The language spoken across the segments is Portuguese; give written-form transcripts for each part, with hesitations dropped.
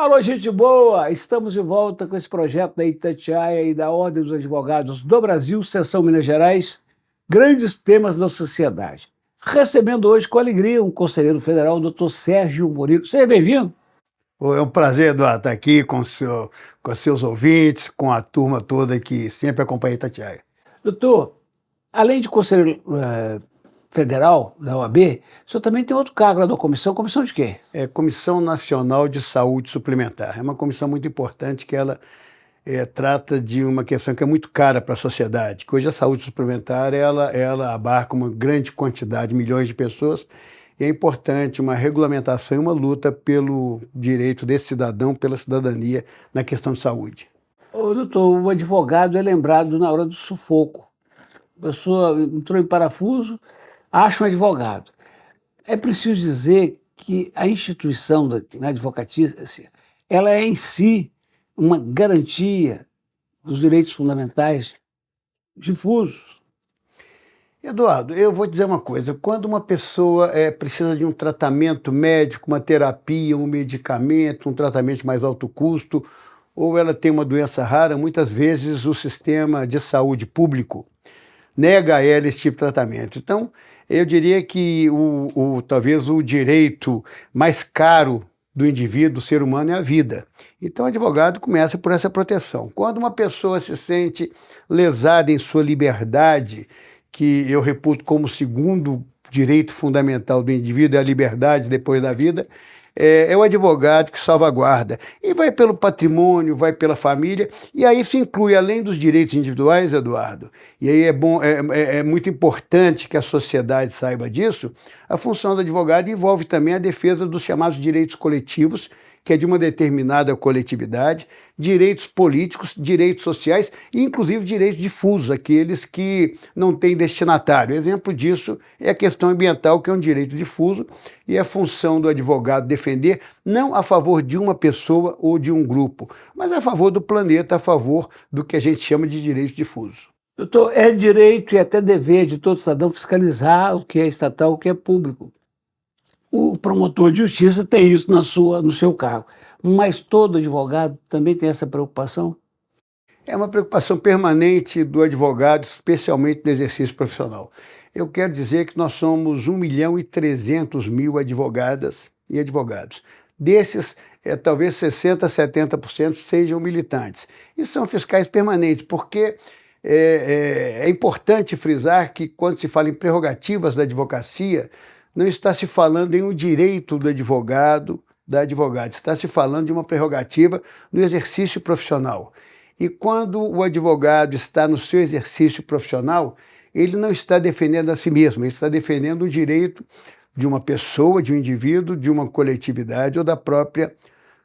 Alô, gente boa! Estamos de volta com esse projeto da Itatiaia e da Ordem dos Advogados do Brasil, Seção Minas Gerais, grandes temas da sociedade. Recebendo hoje com alegria um conselheiro federal, o doutor Sérgio Murilo. Seja bem-vindo. É um prazer, Eduardo, estar aqui com seus ouvintes, com a turma toda que sempre acompanha Itatiaia. Doutor, além de conselheiro federal da OAB, o senhor também tem outro cargo lá da comissão. Comissão de quê? É Comissão Nacional de Saúde Suplementar. É uma comissão muito importante que ela trata de uma questão que é muito cara para a sociedade, que hoje a saúde suplementar ela abarca uma grande quantidade, milhões de pessoas, e é importante uma regulamentação e uma luta pelo direito desse cidadão, pela cidadania na questão de saúde. Ô, doutor, o advogado é lembrado na hora do sufoco. A pessoa entrou em parafuso, acha um advogado. É preciso dizer que a instituição da advocacia, ela é em si uma garantia dos direitos fundamentais difusos. Eduardo, eu vou dizer uma coisa: quando uma pessoa precisa de um tratamento médico, uma terapia, um medicamento, um tratamento de mais alto custo, ou ela tem uma doença rara, muitas vezes o sistema de saúde público nega a ela esse tipo de tratamento. Então, eu diria que talvez o direito mais caro do indivíduo, do ser humano, é a vida. Então, o advogado começa por essa proteção. Quando uma pessoa se sente lesada em sua liberdade, que eu reputo como segundo direito fundamental do indivíduo, é a liberdade depois da vida, é o advogado que salvaguarda. E vai pelo patrimônio, vai pela família, e aí se inclui, além dos direitos individuais, Eduardo, e aí é muito importante que a sociedade saiba disso, a função do advogado envolve também a defesa dos chamados direitos coletivos, que é de uma determinada coletividade, direitos políticos, direitos sociais e, inclusive, direitos difusos, aqueles que não têm destinatário. Exemplo disso é a questão ambiental, que é um direito difuso, e é função do advogado defender não a favor de uma pessoa ou de um grupo, mas a favor do planeta, a favor do que a gente chama de direitos difusos. Doutor, é direito e até dever de todo cidadão fiscalizar o que é estatal e o que é público. O promotor de justiça tem isso no seu cargo, mas todo advogado também tem essa preocupação? É uma preocupação permanente do advogado, especialmente no exercício profissional. Eu quero dizer que nós somos 1.300.000 advogadas e advogados. Desses, talvez 60% a 70% sejam militantes. E são fiscais permanentes, porque é importante frisar que, quando se fala em prerrogativas da advocacia, não está se falando em um direito do advogado, da advogada, está se falando de uma prerrogativa no exercício profissional. E quando o advogado está no seu exercício profissional, ele não está defendendo a si mesmo, ele está defendendo o direito de uma pessoa, de um indivíduo, de uma coletividade ou da própria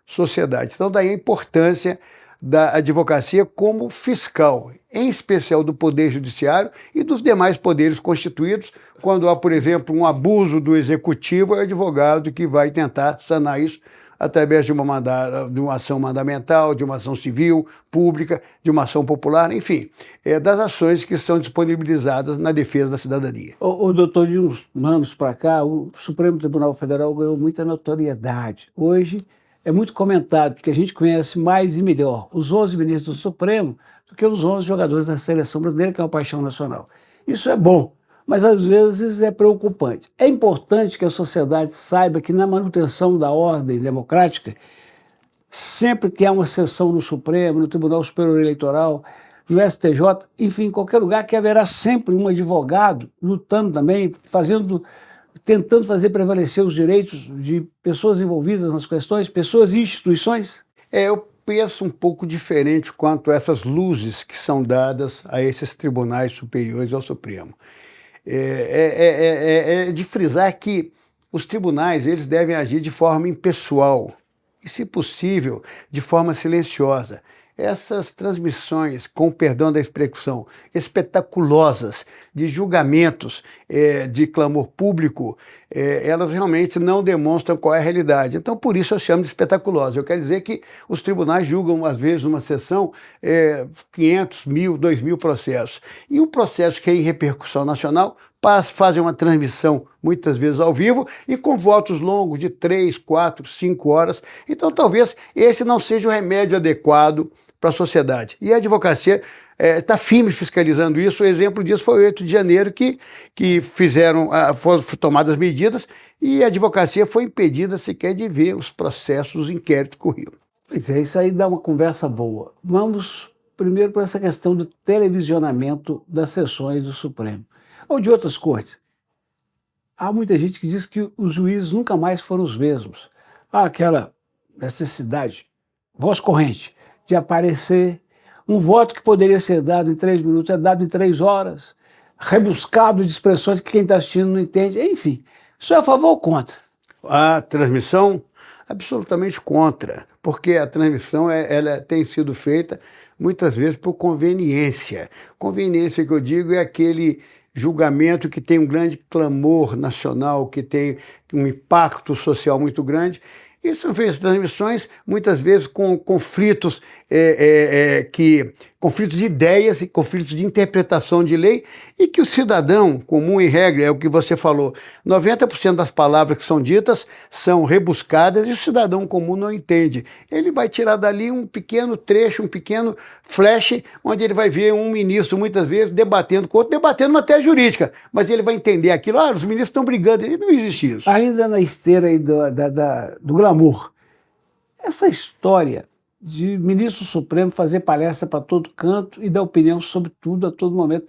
sociedade. Então, daí a importância da advocacia como fiscal, em especial do Poder Judiciário e dos demais poderes constituídos. Quando há, por exemplo, um abuso do Executivo, é o advogado que vai tentar sanar isso através de uma ação mandamental, de uma ação civil, pública, de uma ação popular, enfim, das ações que são disponibilizadas na defesa da cidadania. Doutor, de uns anos para cá, o Supremo Tribunal Federal ganhou muita notoriedade. Hoje é muito comentado, porque a gente conhece mais e melhor os 11 ministros do Supremo do que os 11 jogadores da seleção brasileira, que é uma paixão nacional. Isso é bom, mas às vezes é preocupante. É importante que a sociedade saiba que na manutenção da ordem democrática, sempre que há uma sessão no Supremo, no Tribunal Superior Eleitoral, no STJ, enfim, em qualquer lugar, que haverá sempre um advogado lutando também, tentando fazer prevalecer os direitos de pessoas envolvidas nas questões, pessoas e instituições? Eu penso um pouco diferente quanto a essas luzes que são dadas a esses tribunais superiores ao Supremo. É de frisar que os tribunais eles devem agir de forma impessoal e, se possível, de forma silenciosa. Essas transmissões, com perdão da expressão, espetaculosas de julgamentos de clamor público, elas realmente não demonstram qual é a realidade. Então, por isso eu chamo de espetaculosa. Eu quero dizer que os tribunais julgam, às vezes, numa sessão, 500, 1.000, 2.000 processos. E um processo que é em repercussão nacional, fazem uma transmissão, muitas vezes ao vivo, e com votos longos de 3, 4, 5 horas. Então, talvez esse não seja o remédio adequado para a sociedade. E a advocacia está firme fiscalizando isso. O exemplo disso foi o 8 de janeiro, que foram tomadas medidas e a advocacia foi impedida sequer de ver os processos, os inquéritos que corriam. Pois é, isso aí dá uma conversa boa. Vamos primeiro para essa questão do televisionamento das sessões do Supremo, ou de outras cortes. Há muita gente que diz que os juízes nunca mais foram os mesmos. Há aquela necessidade, voz corrente, de aparecer. Um voto que poderia ser dado em 3 minutos é dado em 3 horas, rebuscado de expressões que quem está assistindo não entende. Enfim, isso é a favor ou contra? A transmissão, absolutamente contra, porque a transmissão ela tem sido feita muitas vezes por conveniência. Conveniência que eu digo é aquele julgamento que tem um grande clamor nacional, que tem um impacto social muito grande. E são feitas transmissões, muitas vezes com conflitos, conflitos de ideias e conflitos de interpretação de lei, e que o cidadão comum, em regra, é o que você falou, 90% das palavras que são ditas são rebuscadas e o cidadão comum não entende. Ele vai tirar dali um pequeno trecho, um pequeno flash, onde ele vai ver um ministro, muitas vezes, debatendo com outro, debatendo matéria jurídica, mas ele vai entender aquilo, os ministros estão brigando, e não existe isso. Ainda na esteira aí do glamour, essa história de ministro Supremo fazer palestra para todo canto e dar opinião sobre tudo a todo momento.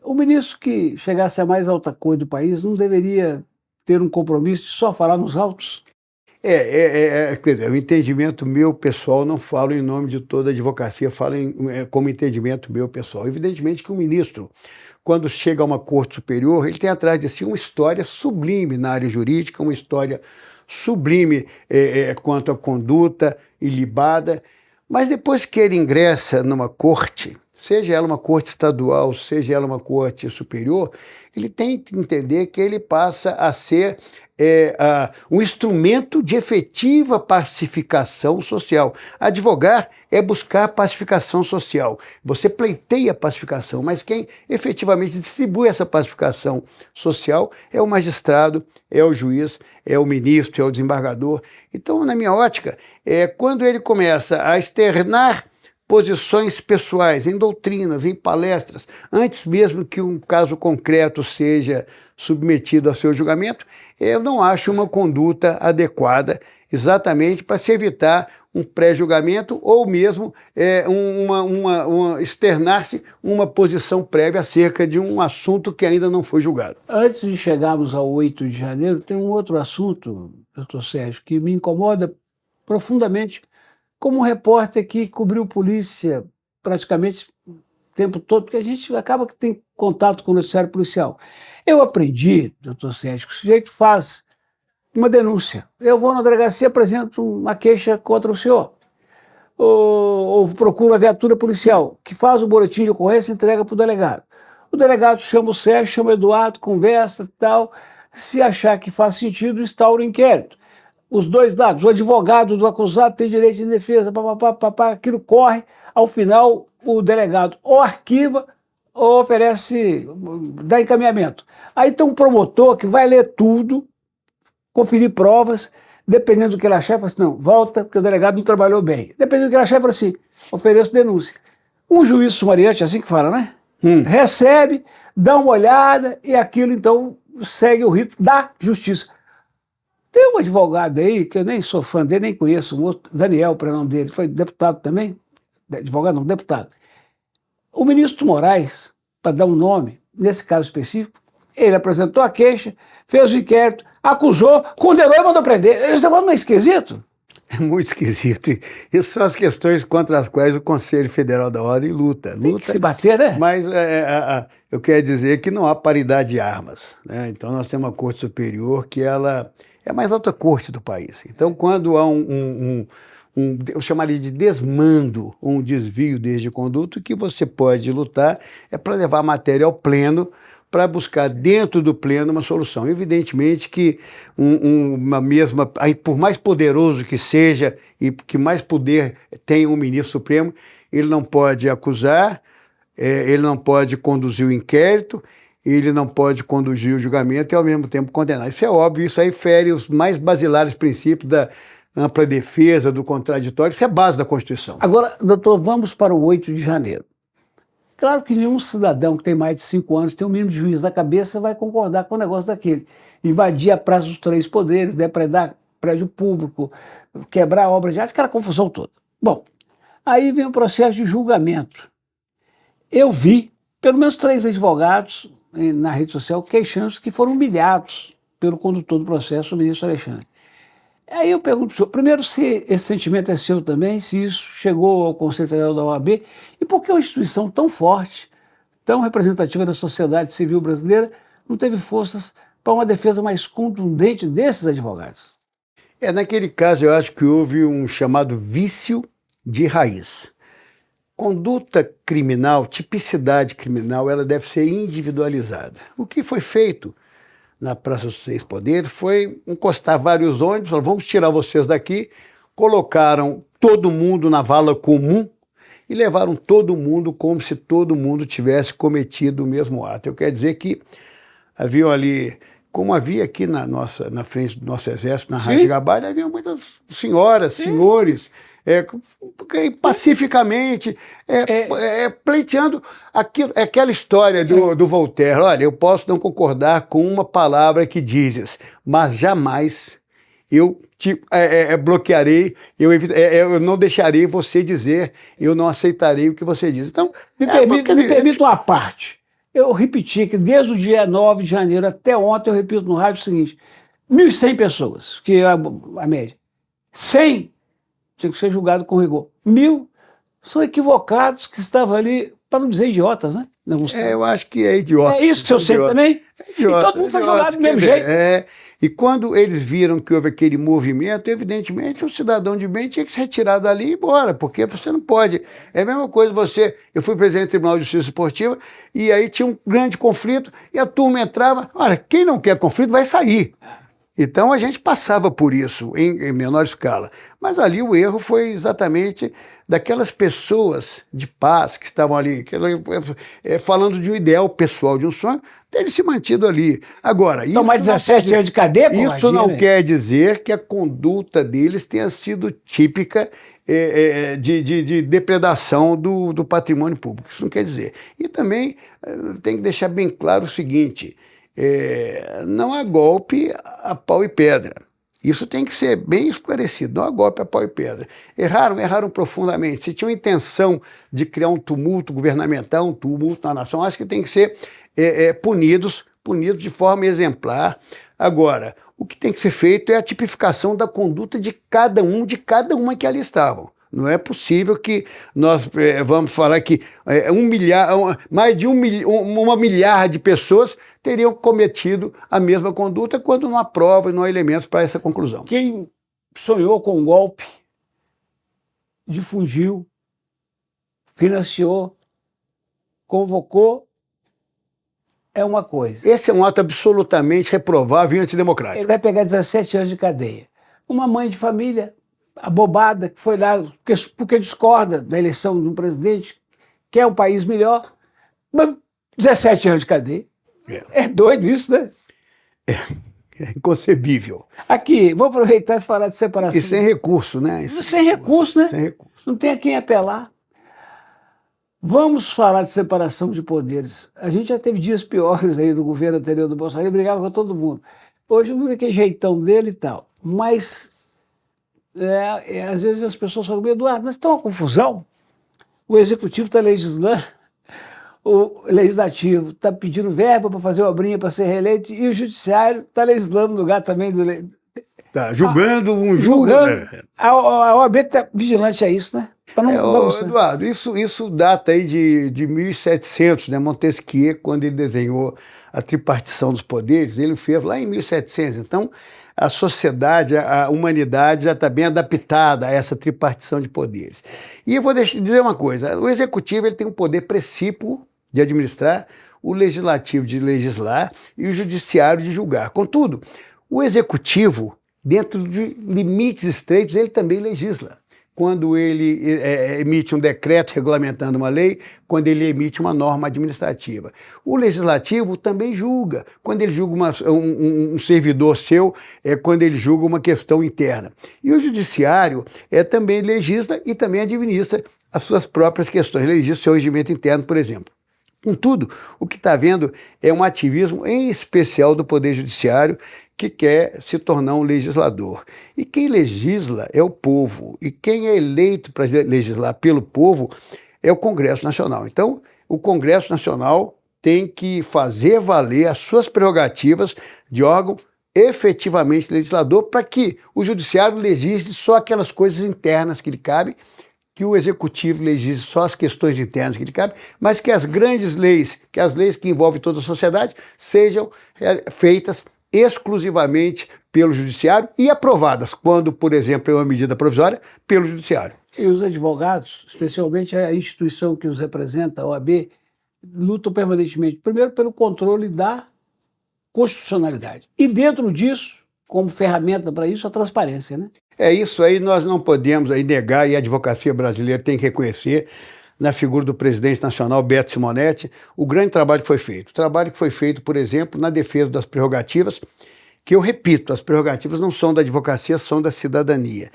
O ministro que chegasse à mais alta coisa do país não deveria ter um compromisso de só falar nos autos? Quer dizer, o entendimento meu pessoal, não falo em nome de toda a advocacia, falo como entendimento meu pessoal. Evidentemente que o ministro, quando chega a uma corte superior, ele tem atrás de si uma história sublime na área jurídica, uma história sublime quanto à conduta ilibada, mas depois que ele ingressa numa corte, seja ela uma corte estadual, seja ela uma corte superior, ele tem que entender que ele passa a ser um instrumento de efetiva pacificação social. Advogar é buscar pacificação social. Você pleiteia a pacificação, mas quem efetivamente distribui essa pacificação social é o magistrado, é o juiz, é o ministro, é o desembargador. Então, na minha ótica, quando ele começa a externar posições pessoais, em doutrinas, em palestras, antes mesmo que um caso concreto seja submetido a seu julgamento, eu não acho uma conduta adequada exatamente para se evitar um pré-julgamento ou mesmo externar-se uma posição prévia acerca de um assunto que ainda não foi julgado. Antes de chegarmos ao 8 de janeiro, tem um outro assunto, doutor Sérgio, que me incomoda profundamente como um repórter que cobriu polícia praticamente o tempo todo, porque a gente acaba que tem contato com o noticiário policial. Eu aprendi, doutor Sérgio, que o sujeito faz uma denúncia. Eu vou na delegacia, apresento uma queixa contra o senhor. Ou procuro a viatura policial, que faz o boletim de ocorrência e entrega para o delegado. O delegado chama o Sérgio, chama o Eduardo, conversa e tal. Se achar que faz sentido, instaura o inquérito. Os dois lados, o advogado do acusado tem direito de defesa, aquilo corre. Ao final, o delegado ou arquiva ou oferece, dá encaminhamento. Aí tem um promotor que vai ler tudo, conferir provas, dependendo do que ele achar, fala assim, não, volta, porque o delegado não trabalhou bem. Dependendo do que ele achar, fala assim, ofereço denúncia. Um juiz sumariante, assim que fala, né? Recebe, dá uma olhada e aquilo, então, segue o rito da justiça. Tem um advogado aí, que eu nem sou fã dele, nem conheço, o outro, Daniel, para o nome dele, foi deputado também, advogado não, deputado. O ministro Moraes, para dar um nome, nesse caso específico, ele apresentou a queixa, fez o inquérito, acusou, condenou e mandou prender. Esse negócio não é esquisito? É muito esquisito. Essas são as questões contra as quais o Conselho Federal da Ordem luta. Tem que se bater, né? Mas eu quero dizer que não há paridade de armas, né? Então nós temos uma Corte Superior que ela é a mais alta corte do país. Então quando há eu chamaria de desmando, um desvio desde conduto, o que você pode lutar é para levar a matéria ao pleno, para buscar dentro do pleno uma solução. Evidentemente que uma mesma, aí, por mais poderoso que seja e que mais poder tenha um ministro supremo, ele não pode acusar, ele não pode conduzir o inquérito, ele não pode conduzir o julgamento e ao mesmo tempo condenar. Isso é óbvio, isso aí fere os mais basilares princípios da ampla defesa, do contraditório, isso é base da Constituição. Agora, doutor, vamos para o 8 de janeiro. Claro que nenhum cidadão que tem mais de 5 anos, tem um mínimo de juízo na cabeça, vai concordar com o negócio daquele. Invadir a praça dos três poderes, depredar prédio público, quebrar obras de arte, aquela confusão toda. Bom, aí vem o processo de julgamento. Eu vi pelo menos 3 advogados na rede social queixando-se que foram humilhados pelo condutor do processo, o ministro Alexandre. Aí eu pergunto para o senhor, primeiro, se esse sentimento é seu também, se isso chegou ao Conselho Federal da OAB, e por que uma instituição tão forte, tão representativa da sociedade civil brasileira, não teve forças para uma defesa mais contundente desses advogados? Naquele caso, eu acho que houve um chamado vício de raiz. Conduta criminal, tipicidade criminal, ela deve ser individualizada. O que foi feito na Praça dos Três Poderes foi encostar vários ônibus, falaram, vamos tirar vocês daqui, colocaram todo mundo na vala comum e levaram todo mundo como se todo mundo tivesse cometido o mesmo ato. Eu quero dizer que havia ali, como havia aqui na frente do nosso exército, na Rádio Gabalha, havia muitas senhoras, senhores, pacificamente, pleiteando aquilo, aquela história do Voltaire. Olha, eu posso não concordar com uma palavra que dizes, mas jamais eu te bloquearei, eu não deixarei você dizer, eu não aceitarei o que você diz. Então, me permita uma parte. Eu repeti que desde o dia 9 de janeiro até ontem, eu repito no rádio o seguinte, 1.100 pessoas, que é a média. 100 tinha que ser julgado com rigor. 1.000 são equivocados que estavam ali, para não dizer idiotas, né? Eu acho que é idiota. É isso que eu sei também? Idiota, e todo mundo foi julgado do mesmo jeito. E quando eles viram que houve aquele movimento, evidentemente o cidadão de bem tinha que se retirar dali e ir embora, porque você não pode. É a mesma coisa eu fui presidente do Tribunal de Justiça Esportiva e aí tinha um grande conflito e a turma entrava, olha, quem não quer conflito vai sair. Então a gente passava por isso em menor escala. Mas ali o erro foi exatamente daquelas pessoas de paz que estavam ali, falando de um ideal pessoal, de um sonho, terem se mantido ali. Agora, então, mais 17 anos de cadeia, isso não quer dizer que a conduta deles tenha sido típica de depredação do patrimônio público. Isso não quer dizer. E também tem que deixar bem claro o seguinte, não há golpe a pau e pedra. Isso tem que ser bem esclarecido, não há golpe a pau e pedra. Erraram profundamente. Se tinham intenção de criar um tumulto governamental, um tumulto na nação, acho que tem que ser punidos de forma exemplar. Agora, o que tem que ser feito é a tipificação da conduta de cada uma que ali estavam. Não é possível que nós vamos falar que mais de 1 milhar de pessoas teriam cometido a mesma conduta quando não há prova e não há elementos para essa conclusão. Quem sonhou com o golpe, difundiu, financiou, convocou, é uma coisa. Esse é um ato absolutamente reprovável e antidemocrático. Ele vai pegar 17 anos de cadeia. Uma mãe de família abobada que foi lá porque discorda da eleição de um presidente, quer um país melhor, mas 17 anos de cadeia. É doido isso, né? É inconcebível. Aqui, vou aproveitar e falar de separação. E sem recurso, né? Sem recurso, né? Sem recurso. Não tem a quem apelar. Vamos falar de separação de poderes. A gente já teve dias piores aí do governo anterior do Bolsonaro, ele brigava com todo mundo. Hoje não é aquele jeitão dele e tal, mas às vezes as pessoas falam, Eduardo, mas tem uma confusão. O executivo está legislando, o legislativo está pedindo verba para fazer obrinha para ser reeleito e o judiciário está legislando no lugar também do... Está julgando A OAB está vigilante a isso, né? Eduardo, isso data aí de 1700, né? Montesquieu, quando ele desenhou a tripartição dos poderes, ele fez lá em 1700. Então, a sociedade, a humanidade já está bem adaptada a essa tripartição de poderes. E eu vou dizer uma coisa, o executivo ele tem um poder precípuo de administrar, o legislativo de legislar e o judiciário de julgar. Contudo, o executivo, dentro de limites estreitos, ele também legisla. Quando ele emite um decreto regulamentando uma lei, quando ele emite uma norma administrativa. O legislativo também julga, quando ele julga um servidor seu, quando ele julga uma questão interna. E o judiciário também legisla e também administra as suas próprias questões, legisla o seu regimento interno, por exemplo. Contudo, o que está havendo é um ativismo, em especial do Poder Judiciário, que quer se tornar um legislador. E quem legisla é o povo, e quem é eleito para legislar pelo povo é o Congresso Nacional. Então, o Congresso Nacional tem que fazer valer as suas prerrogativas de órgão efetivamente legislador para que o Judiciário legisle só aquelas coisas internas que lhe cabem, que o Executivo legisle só as questões internas que lhe cabem, mas que as grandes leis, que as leis que envolvem toda a sociedade, sejam feitas exclusivamente pelo Judiciário e aprovadas, quando, por exemplo, é uma medida provisória, pelo Judiciário. E os advogados, especialmente a instituição que os representa, a OAB, lutam permanentemente, primeiro, pelo controle da constitucionalidade. E dentro disso, como ferramenta para isso, a transparência, né? Isso aí nós não podemos aí negar, e a advocacia brasileira tem que reconhecer, na figura do presidente nacional, Beto Simonetti, o grande trabalho que foi feito. O trabalho que foi feito, por exemplo, na defesa das prerrogativas, que eu repito, as prerrogativas não são da advocacia, são da cidadania.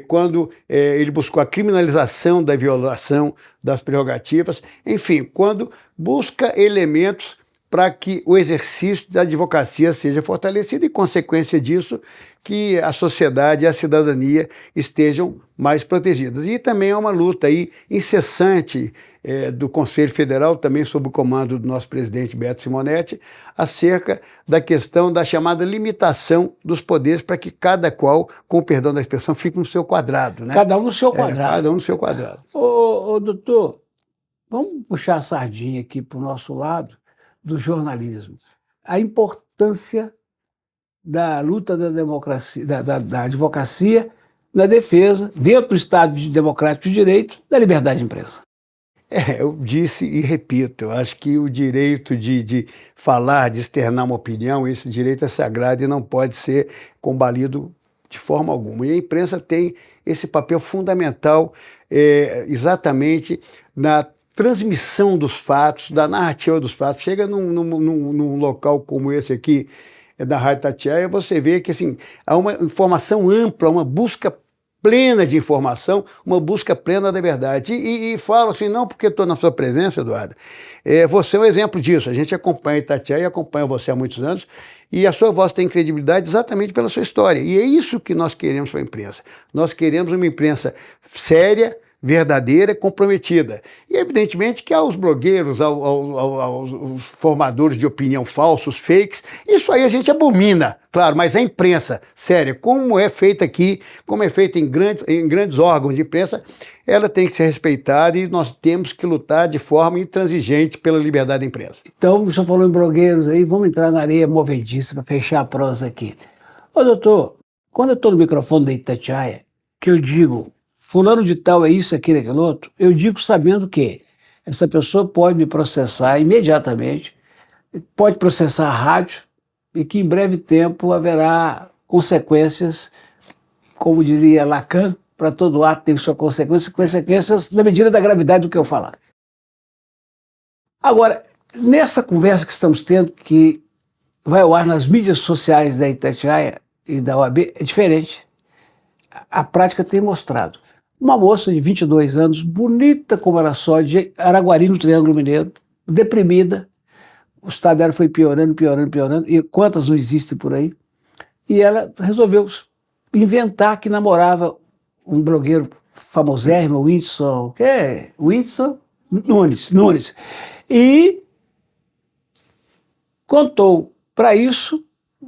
Quando ele buscou a criminalização da violação das prerrogativas, enfim, quando busca elementos para que o exercício da advocacia seja fortalecido e, consequência disso, que a sociedade e a cidadania estejam mais protegidas. E também é uma luta aí incessante do Conselho Federal, também sob o comando do nosso presidente Beto Simonetti, acerca da questão da chamada limitação dos poderes para que cada qual, com o perdão da expressão, fique no seu quadrado. Né? Cada um no seu quadrado. Cada um no seu quadrado. Ô, doutor, vamos puxar a sardinha aqui para o nosso lado do jornalismo. A importância da luta da democracia, da advocacia na defesa, dentro do Estado democrático de direito, da liberdade de imprensa. Eu disse e repito, eu acho que o direito de falar, de externar uma opinião, esse direito é sagrado e não pode ser combalido de forma alguma. E a imprensa tem esse papel fundamental exatamente na transmissão dos fatos, da narrativa dos fatos. Chega num local como esse aqui, da Rádio Itatiaia, você vê que assim, há uma informação ampla, uma busca plena de informação, uma busca plena da verdade. E falo assim, não porque estou na sua presença, Eduardo, você é um exemplo disso. A gente acompanha a Itatiaia e acompanha você há muitos anos, e a sua voz tem credibilidade exatamente pela sua história. E é isso que nós queremos para a imprensa. Nós queremos uma imprensa séria, verdadeira, comprometida. E evidentemente que aos blogueiros, aos formadores de opinião falsos, fakes, isso aí a gente abomina, claro, mas a imprensa séria, como é feita aqui, como é feita em grandes órgãos de imprensa, ela tem que ser respeitada e nós temos que lutar de forma intransigente pela liberdade da imprensa. Então, o senhor falou em blogueiros aí, vamos entrar na areia movediça para fechar a prosa aqui. Ô, doutor, quando eu estou no microfone da Itatiaia, que eu digo fulano de tal é isso, aquilo, aquilo outro, eu digo sabendo que essa pessoa pode me processar imediatamente, pode processar a rádio e que em breve tempo haverá consequências, como diria Lacan, para todo ato tem sua consequência, consequências na medida da gravidade do que eu falar. Agora, nessa conversa que estamos tendo, que vai ao ar nas mídias sociais da Itatiaia e da OAB, é diferente. A prática tem mostrado. Uma moça de 22 anos, bonita como era só, de Araguari, no Triângulo Mineiro, deprimida. O estado dela foi piorando, piorando, piorando, e quantas não existem por aí. E ela resolveu inventar que namorava um blogueiro famosérrimo, o Whindersson, Whindersson Nunes. E contou para isso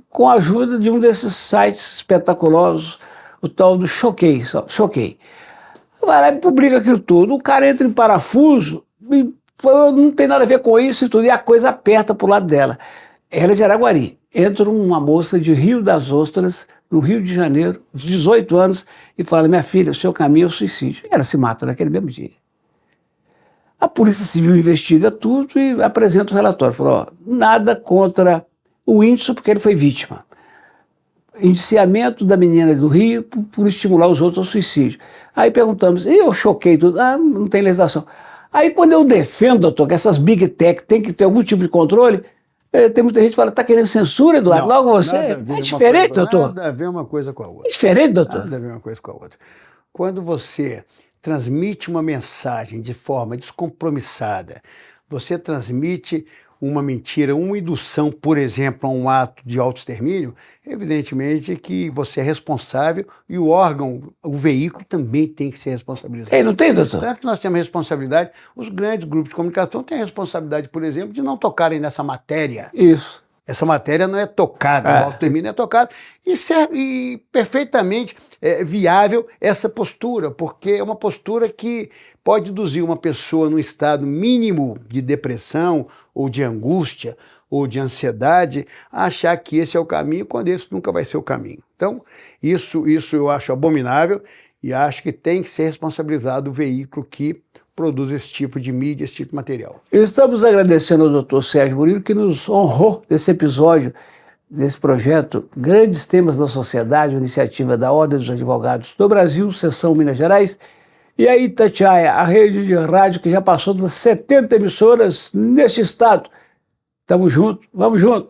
com a ajuda de um desses sites espetaculosos, o tal do Choquei. Vai lá e publica aquilo tudo. O cara entra em parafuso, e não tem nada a ver com isso e tudo, e a coisa aperta pro lado dela. Ela é de Araguari. Entra uma moça de Rio das Ostras, no Rio de Janeiro, de 18 anos, e fala: minha filha, o seu caminho é o suicídio. E ela se mata naquele mesmo dia. A Polícia Civil investiga tudo e apresenta o relatório. Falou, ó, nada contra o Whindersson, porque ele foi vítima. Indiciamento da menina do Rio por estimular os outros ao suicídio. Aí perguntamos, e eu choquei tudo, não tem legislação. Aí quando eu defendo, doutor, que essas big tech tem que ter algum tipo de controle, tem muita gente que fala, está querendo censura, Eduardo? Não, logo você. É diferente, doutor? Nada a ver uma coisa com a outra. É diferente, doutor? Nada a ver uma coisa com a outra. Quando você transmite uma mensagem de forma descompromissada, você transmite uma mentira, uma indução, por exemplo, a um ato de autoextermínio, evidentemente que você é responsável e o órgão, o veículo também tem que ser responsabilizado. Tem, não tem, doutor? Tanto que nós temos responsabilidade, os grandes grupos de comunicação têm a responsabilidade, por exemplo, de não tocarem nessa matéria. Isso. Essa matéria não é tocada, o autoextermínio é tocado, e perfeitamente viável essa postura, porque é uma postura que pode induzir uma pessoa num estado mínimo de depressão, ou de angústia, ou de ansiedade, a achar que esse é o caminho, quando esse nunca vai ser o caminho. Então, isso eu acho abominável, e acho que tem que ser responsabilizado o veículo que produz esse tipo de mídia, esse tipo de material. Estamos agradecendo ao doutor Sérgio Murilo, que nos honrou desse episódio, desse projeto Grandes Temas da Sociedade, uma iniciativa da Ordem dos Advogados do Brasil, seção Minas Gerais, e a Itatiaia, a rede de rádio que já passou das 70 emissoras neste estado. Estamos juntos, vamos juntos.